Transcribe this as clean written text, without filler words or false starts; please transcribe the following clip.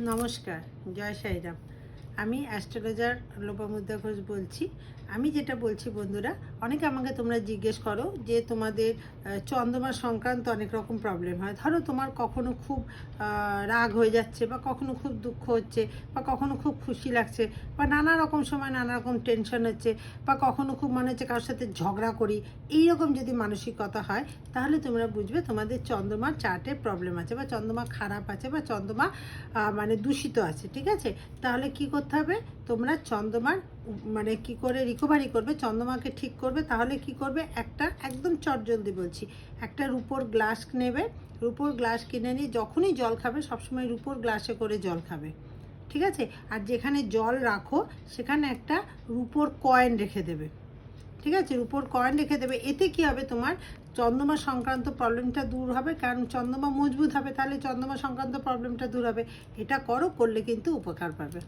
নমস্কার, জয় সাইরাম। আমি অ্যাস্ট্রোলজার লোপামুদ্রা ঘোষ বলছি। আমি যেটা বলছি বন্ধুরা, অনেকে আমাকে তোমরা জিজ্ঞেস করো যে তোমাদের চন্দ্রমা সংক্রান্ত অনেক রকম প্রবলেম হয়। ধরো তোমার কখনো খুব রাগ হয়ে যাচ্ছে, বা কখনো খুব দুঃখ হচ্ছে, বা কখনো খুব খুশি লাগছে, বা নানা রকম সময় নানা রকম টেনশন হচ্ছে, বা কখনো খুব মনে হচ্ছে কারোর সাথে ঝগড়া করি। এইরকম যদি মানসিকতা হয়, তাহলে তোমরা বুঝবে তোমাদের চন্দ্রমার চার্টে প্রবলেম আছে, বা চন্দ্রমা খারাপ আছে, বা চন্দ্রমা মানে দূষিত আছে। ঠিক আছে, তাহলে কি করতে হবে? তোমরা চন্দ্রমার মানে কি করে রিকভারি করবে, চন্দ্রমাকে ঠিক করবে, তাহলে কি করবে? একটা একদম চটজলদি বলছি, একটা রুপোর গ্লাস নেবে। রুপোর গ্লাস কিনে নিয়ে যখনই জল খাবে, সবসময় রুপোর গ্লাসে করে জল খাবে। ঠিক আছে, আর যেখানে জল রাখো সেখানে একটা রুপোর কয়েন রেখে দেবে। ঠিক আছে, রুপোর কয়েন রেখে দেবে। এতে কি হবে? তোমার চন্দ্রমা সংক্রান্ত প্রবলেমটা দূর হবে, কারণ চন্দ্রমা মজবুত হবে, তাহলে চন্দ্রমা সংক্রান্ত প্রবলেমটা দূর হবে। এটা করলে কিন্তু উপকার পাবে।